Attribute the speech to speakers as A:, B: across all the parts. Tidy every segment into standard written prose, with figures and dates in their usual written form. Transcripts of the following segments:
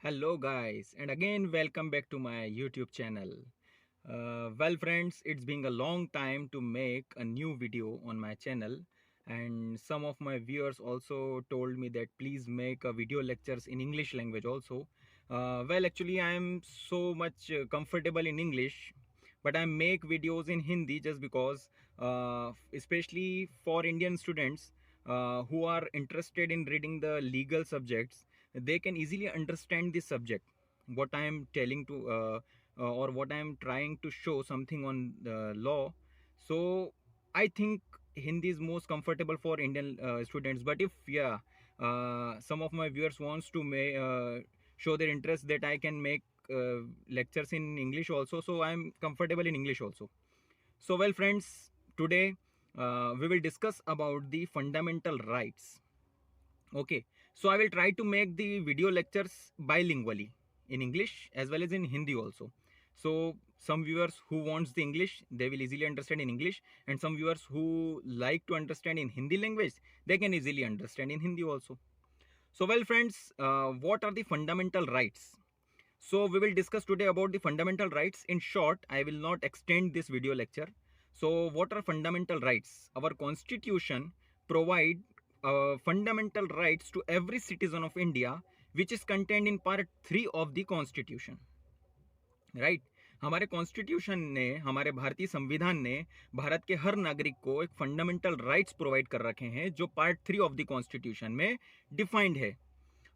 A: Hello, guys, and again, welcome back to my YouTube channel. Well, friends, it's been a long time to make a new video on my channel, and some of my viewers also told me that please make a video lectures in English language also. Well, actually, I am so much comfortable in English, but I make videos in Hindi just because, especially for Indian students who are interested in reading the legal subjects, they can easily understand this subject what I am telling to or what I am trying to show something on the law. So I think Hindi is most comfortable for Indian students. But if some of my viewers wants to show their interest that I can make lectures in English also, so I am comfortable in English also. So well, friends, today we will discuss about the fundamental rights. Okay, so I will try to make the video lectures bilingually in English as well as in Hindi also. So some viewers who wants the English, they will easily understand in English, and some viewers who like to understand in Hindi language, they can easily understand in Hindi also. So well, friends, what are the fundamental rights? So we will discuss today about the fundamental rights. In short, I will not extend this video lecture. So what are fundamental rights? Our constitution provide fundamental rights to every citizen of India, which is contained in part 3 of the constitution. Right हमारे constitution ने, हमारे भारतीय संविधान ने भारत के हर नागरिक को एक फंडामेंटल राइट्स प्रोवाइड कर रखे हैं जो पार्ट 3 ऑफ द कॉन्स्टिट्यूशन में डिफाइंड है.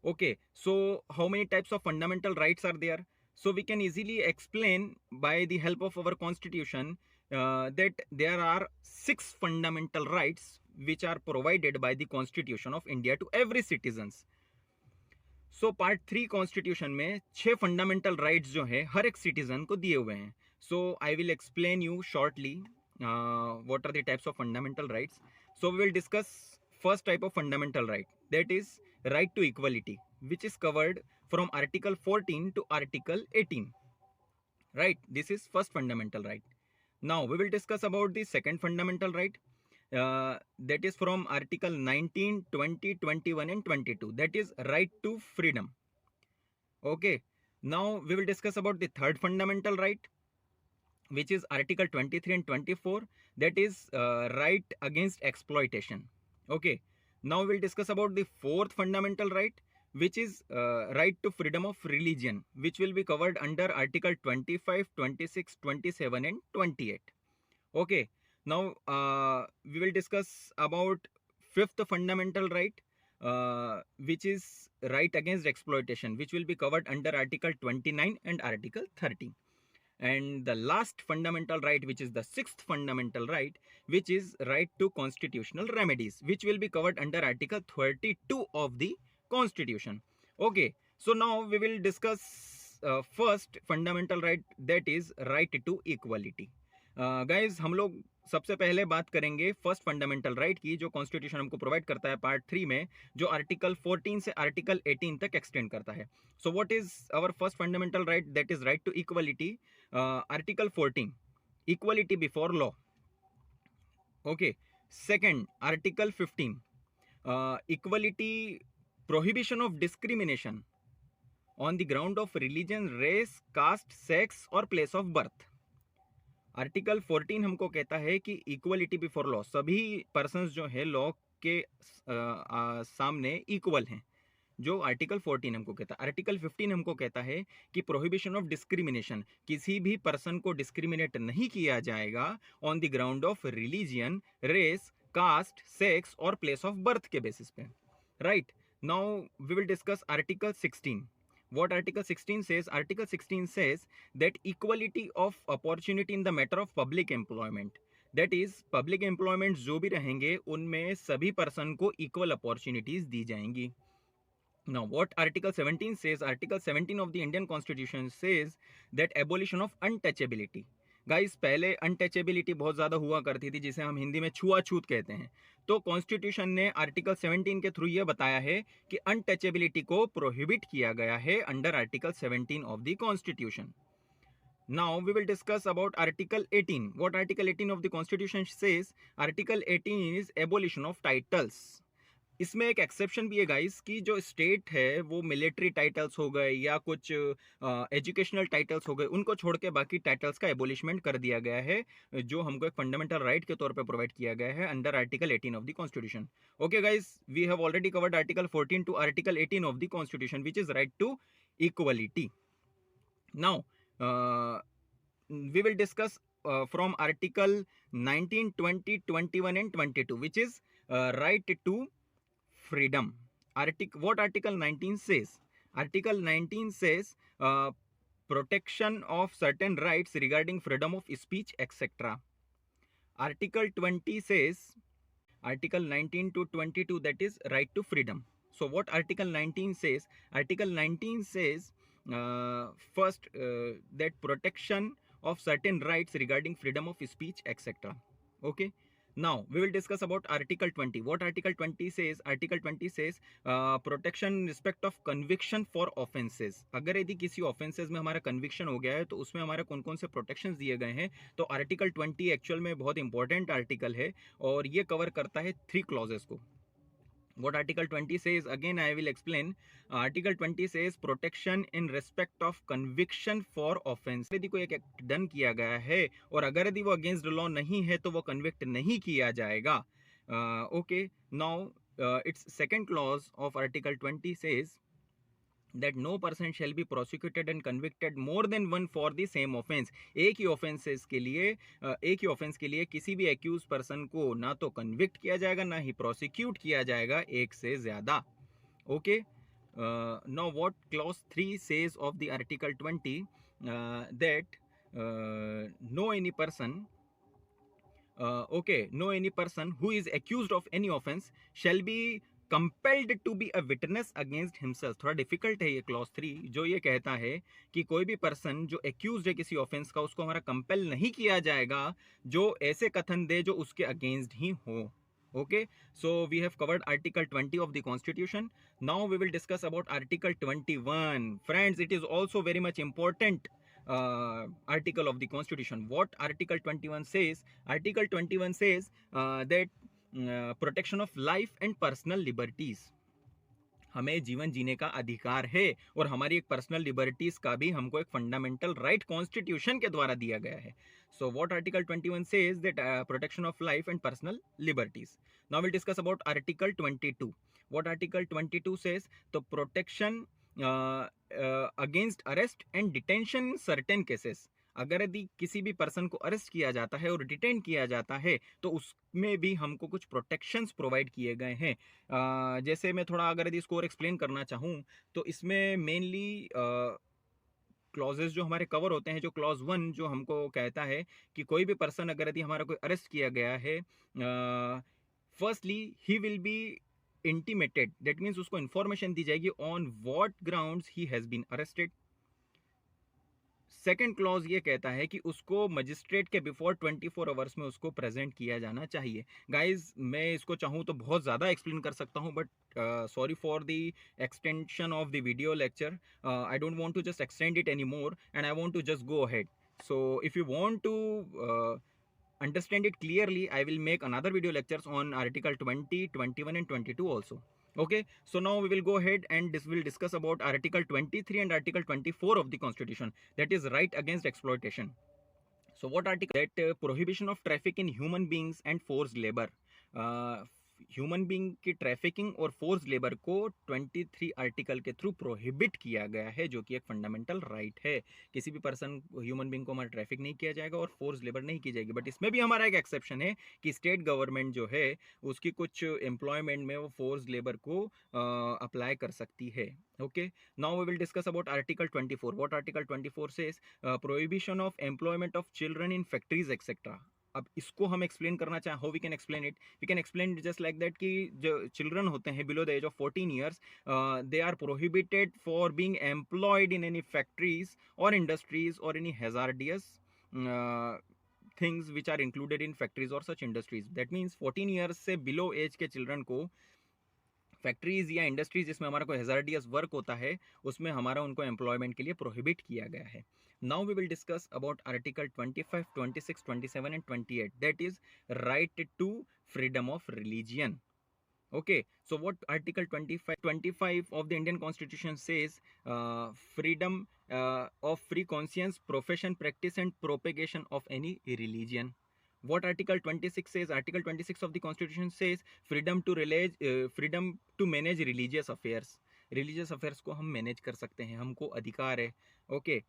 A: Okay, so how many types of fundamental rights are there? So we can easily explain by the help of our constitution that there are 6 fundamental rights which are provided by the constitution of India to every citizens. So part 3 constitution में 6 fundamental rights जो है हर एक citizen को दिए हुए हैं. So I will explain you shortly what are the types of fundamental rights. So we will discuss first type of fundamental right, that is right to equality, which is covered from article 14 to article 18. Right, this is first fundamental right. Now we will discuss about the second fundamental right, that is from article 19, 20, 21 and 22, that is right to freedom. Okay, now we will discuss about the third fundamental right, which is article 23 and 24, that is right against exploitation. Okay, now we will discuss about the fourth fundamental right, which is right to freedom of religion, which will be covered under article 25, 26, 27 and 28. Okay, now we will discuss about fifth fundamental right, which is right against exploitation, which will be covered under article 29 and article 30. And the last fundamental right, which is the sixth fundamental right, which is right to constitutional remedies, which will be covered under article 32 of the constitution. Okay, so now we will discuss first fundamental right, that is right to equality. Guys हम लोग सबसे पहले बात करेंगे first fundamental right की, जो constitution हमको provide करता है पार्ट 3 में, जो आर्टिकल 14 से आर्टिकल 18 तक एक्सटेंड करता है. So what is our first fundamental right, that is right to equality. Article 14, equality before law. Okay, second article 15, equality, prohibition of discrimination on the ground of religion, race, caste, sex और place of birth. Article 14 हमको कहता है कि equality before law, सभी persons जो है law के सामने इक्वल हैं, जो आर्टिकल 14 हमको कहता है. आर्टिकल 15 हमको कहता है कि प्रोहिबिशन ऑफ डिस्क्रिमिनेशन, किसी भी पर्सन को डिस्क्रिमिनेट नहीं किया जाएगा on the ground of religion, race, caste, sex और प्लेस ऑफ बर्थ के बेसिस पे. Right, now we will discuss article 16. What article 16 says? Article 16 says that equality of opportunity in the matter of public employment, that is public employment जो भी रहेंगे उनमें सभी person को equal opportunities दी जाएंगी. Now what article 17 says? Article 17 of the Indian Constitution says that abolition of untouchability. Guys, पहले untouchability बहुत ज़्यादा हुआ करती थी, जिसे हम हिंदी में छुआछूत कहते हैं. तो कॉन्स्टिट्यूशन ने आर्टिकल 17 के थ्रू ये बताया है कि अनटचेबिलिटी को प्रोहिबिट किया गया है under article 17 of the constitution. Now we will discuss about article 18. What article 18 of the constitution says? Article 18 is abolition of titles. इसमें एक एक्सेप्शन भी है गाइस कि जो स्टेट है वो मिलिट्री टाइटल्स हो गए या कुछ एजुकेशनल टाइटल्स हो गए, उनको छोड़ के बाकी टाइटल्स का एबोलिशमेंट कर दिया गया है, जो हमको एक फंडामेंटल राइट के तौर पे प्रोवाइड किया गया है under article 18 of the constitution. Okay guys, we have already covered article 14 to article 18 of the constitution which is right to equality. Now we will discuss from article 19, 20, 21 and 22, which is right to freedom. What article 19 says? Article 19 says protection of certain rights regarding freedom of speech, etc. Article 20 says, article 19 to 22, that is right to freedom. So what article 19 says? Article 19 says first that protection of certain rights regarding freedom of speech, etc. Okay, now we will discuss about article 20. What article 20 says? Article 20 says protection respect of conviction for offences. अगर यदि किसी offences में हमारा conviction हो गया है तो उसमें हमारे कौन कौन से प्रोटेक्शन दिए गए हैं, तो आर्टिकल 20 एक्चुअल में बहुत इंपॉर्टेंट आर्टिकल है और ये कवर करता है 3 क्लॉजेस को। What article 20 says, again I will explain. Article 20 says protection in respect of conviction for offense. यदि कोई एक एक्ट डन किया गया है और अगर यदि वो अगेंस्ट लॉ नहीं है तो वो कन्विक्ट नहीं किया जाएगा। Okay, now its second clause of article 20 says that no person shall be prosecuted and convicted more than one for the same offense. एक ही ऑफेंसेस के लिए एक ही ऑफेंस के लिए किसी भी एक्यूज पर्सन को ना तो कन्विक्ट किया जाएगा ना ही प्रोसिक्यूट किया जाएगा एक से ज्यादा। Okay, now what clause 3 sage of the article 20 that no any person no any person who is accused of any offense shall be compelled to be a witness against himself. थोड़ा difficult है ये clause 3, जो ये कहता है कि कोई भी पर्सन जो एक्यूज है किसी ऑफेंस का, उसको हमारा कंपेल नहीं किया जाएगा जो ऐसे कथन दे जो उसके अगेंस्ट ही हो। Okay, so we have covered article 20 of the constitution. Now we will discuss about article 21। Friends, it is also very much important article of the constitution. What article 21 says? Article 21 says that protection of life and personal liberties. हमें जीवन जीने का अधिकार है और हमारी एक personal liberties का भी हमको एक फंडामेंटल राइट कॉन्स्टिट्यूशन के द्वारा दिया गया है। So what article 21 says that protection of life and personal liberties. Now will discuss about article 22। What article 22 says? तो protection against arrest and detention in certain cases. अगर यदि किसी भी पर्सन को अरेस्ट किया जाता है और डिटेन किया जाता है तो उसमें भी हमको कुछ प्रोटेक्शंस प्रोवाइड किए गए हैं। जैसे मैं थोड़ा अगर यदि इसको और एक्सप्लेन करना चाहूँ तो इसमें मेनली क्लॉजेस जो हमारे कवर होते हैं, जो क्लॉज 1 जो हमको कहता है कि कोई भी पर्सन अगर यदि हमारा कोई अरेस्ट किया गया है, firstly he will be intimated, that means उसको इन्फॉर्मेशन दी जाएगी on what grounds he has been arrested. Second clause ये कहता है कि उसको मजिस्ट्रेट के बिफोर 24 आवर्स में उसको प्रेजेंट किया जाना चाहिए। गाइज, मैं इसको चाहूँ तो बहुत ज़्यादा एक्सप्लेन कर सकता हूँ, but sorry for the extension of the video lecture. I don't want to just extend it any more and I want to just go ahead. So if you want to understand it clearly, I will make another video lectures on article 20, 21 and 22 also. Okay, so now we will go ahead and this will discuss about article 23 and article 24 of the constitution, that is right against exploitation. So what article? That prohibition of traffic in human beings and forced labor. Human being की trafficking और force labour को 23 article के through prohibit किया गया है, जो कि एक फंडामेंटल राइट है। किसी भी पर्सन ह्यूमन बींग को हमारा ट्रैफिक नहीं किया जाएगा और फोर्स लेबर नहीं की जाएगी। बट इसमें भी हमारा एक एक्सेप्शन है कि स्टेट गवर्नमेंट जो है उसकी कुछ एम्प्लॉयमेंट में वो फोर्स लेबर को अप्लाई कर सकती है। Okay, now we will discuss about article 24। What article 24 says? Prohibition of employment of children in factories etcetera. अब इसको हम एक्सप्लेन करना चाहें, how we can explain it? We can explain it just like that कि जो children होते हैं below the age of 14 years, they are prohibited for being employed in any factories और इंडस्ट्रीज और any hazardous things which are included in factories और सच industries. That means 14 years से below as के children को factories या industries जिसमें हमारा कोई हैजार्डियस वर्क होता है उसमें हमारा उनको एम्प्लॉयमेंट के लिए प्रोहिबिट किया गया है। Now we will discuss about article 25, 26, 27 and 28, that is right to freedom of religion. Okay, so what article 25 of the Indian Constitution says? Freedom of free conscience, profession, practice and propagation of any religion. What article 26 says? Article 26 of the Constitution says freedom to manage religious affairs. Religious affairs को हम manage कर सकते हैं, हमको अधिकार है. Okay.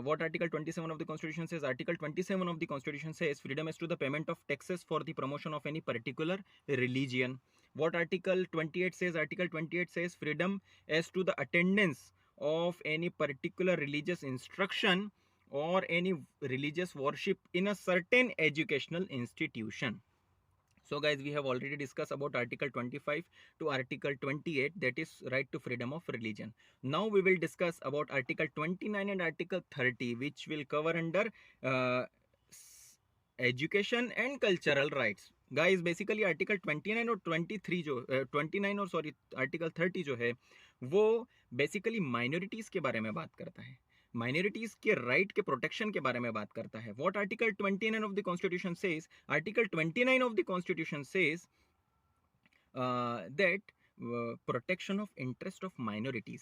A: What article 27 of the Constitution says? Article 27 of the Constitution says freedom as to the payment of taxes for the promotion of any particular religion. What article 28 says? Article 28 says freedom as to the attendance of any particular religious instruction or any religious worship in a certain educational institution. So guys, we have already discussed about article 25 to article 28, that is right to freedom of religion. Now we will discuss about article 29 and article 30, which will cover under uh, education and cultural rights. Guys basically article 29 और 23 जो 29 और sorry article 30 जो है वो basically minorities के बारे में बात करता है, माइनॉरिटीज के राइट के प्रोटेक्शन के बारे में बात करता है. What article 29 of the constitution says? Article 29 of the constitution says that protection of interest of minorities.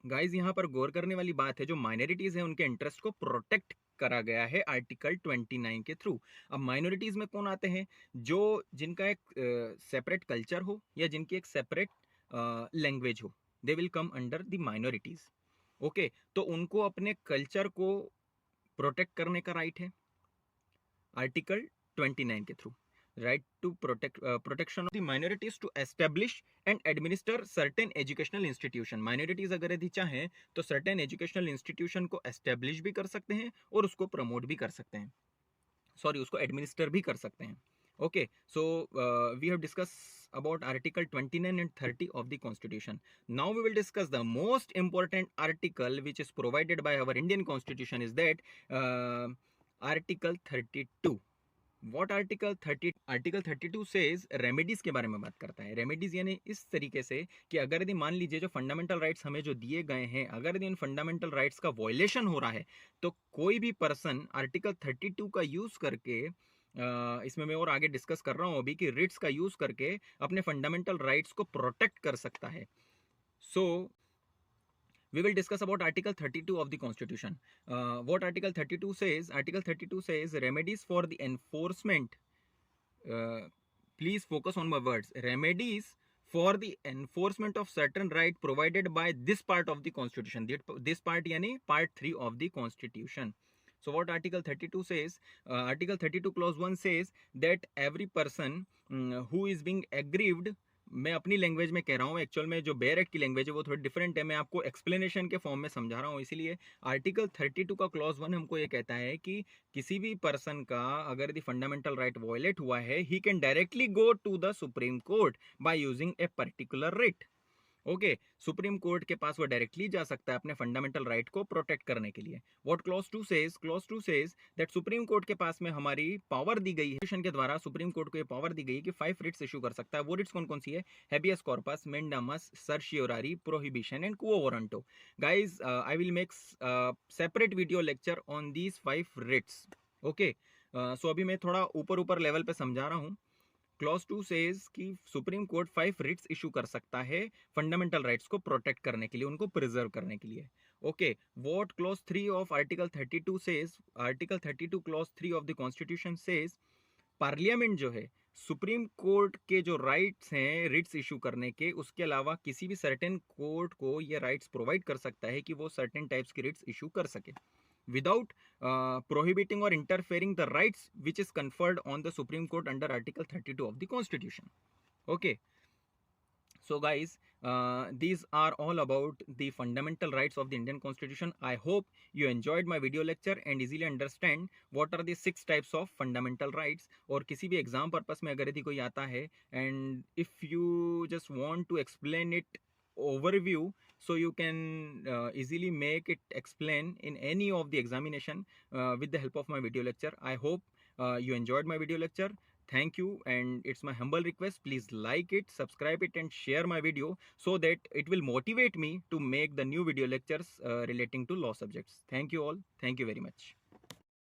A: Guys यहाँ पर गौर करने वाली बात है, जो माइनॉरिटीज है उनके इंटरेस्ट को प्रोटेक्ट करा गया है आर्टिकल 29 के थ्रू. अब माइनॉरिटीज में कौन आते हैं? जो जिनका एक सेपरेट कल्चर हो या जिनकी एक सेपरेट लैंग्वेज हो, they will come under the minorities. Okay, तो उनको अपने कल्चर को प्रोटेक्ट करने का राइट है आर्टिकल 29 के through. right to protection of the minorities to establish and administer certain educational institution. minorities अगर यदि चाहें तो certain educational institution को establish भी कर सकते हैं और उसको promote भी कर सकते हैं, सॉरी उसको administer भी कर सकते हैं. Okay, so we have discussed about article 29 and 30 of the constitution. Now we will discuss the most important article which is provided by our Indian constitution, is that article 32. What article 32 says? Remedies के बारे में बात करता है. Remedies यानी इस तरीके से कि अगर यदि मान लीजिए जो फंडामेंटल राइट्स हमें जो दिए गए हैं, अगर यदि इन फंडामेंटल राइट्स का वॉयलेशन हो रहा है तो कोई भी पर्सन आर्टिकल 32 का यूज करके, इसमें मैं और आगे डिस्कस कर रहा हूं अभी, कि रिट्स का यूज करके अपने फंडामेंटल राइट्स को प्रोटेक्ट कर सकता है. सो we will discuss about article 32 of the constitution. What article 32 says? Article 32 says remedies for the enforcement, please focus on my words, remedies for the enforcement of certain right provided by this part of the constitution. This part yani part 3 of the constitution. So what article 32 says? Article 32 clause 1 says that every person who is being aggrieved, मैं अपनी language में कह रहा हूँ, actual में जो bare act की language है वो थोड़ी डिफरेंट है, मैं आपको एक्सप्लेनेशन के फॉर्म में समझा रहा हूँ. इसीलिए आर्टिकल 32 का क्लॉज 1 हमको ये कहता है कि किसी भी पर्सन का अगर यदि फंडामेंटल राइट वायलेट हुआ है, he can directly go to the Supreme Court by using a particular writ. Okay, Supreme Court के पास वो डायरेक्टली जा सकता है अपने फंडामेंटल राइट को प्रोटेक्ट करने के लिए. What clause 2 says? Clause 2 says that supreme Court के पास में हमारी पावर दी गई है, के द्वारा सुप्रीम कोर्ट को ये पावर दी गई कि 5 रिट्स इशू कर सकता है. वो रिट्स कौन कौन सी है? Habeas corpus, mandamus, certiorari, prohibition and quo warranto. Guys I will make separate video lecture on these 5 writs. Okay, so अभी मैं थोड़ा ऊपर लेवल पे समझा रहा हूँ. क्लॉज 2 सेज कि सुप्रीम कोर्ट 5 रिट्स इशू कर सकता है फंडामेंटल राइट्स को प्रोटेक्ट करने के लिए, उनको प्रिजर्व करने के लिए. Okay, what clause 3 of article 32 says? Article 32 clause 3 of the constitution says parliament जो है सुप्रीम कोर्ट के जो राइट्स हैं रिट्स इशू करने के, उसके अलावा किसी भी सर्टेन कोर्ट को ये राइट्स प्रोवाइड कर सकता है कि वो सर्टेन टाइप्स की रिट्स इशू कर सके without prohibiting or interfering the rights which is conferred on the Supreme Court under Article 32 of the Constitution. Okay, so guys, these are all about the fundamental rights of the Indian Constitution. I hope you enjoyed my video lecture and easily understand what are the 6 types of fundamental rights. और किसी भी exam purpose में अगर यदि कोई आता है and if you just want to explain it overview, so you can easily make it explain in any of the examination with the help of my video lecture. I hope you enjoyed my video lecture. Thank you, and it's my humble request, please like it, subscribe it and share my video so that it will motivate me to make the new video lectures relating to law subjects. Thank you all. Thank you very much.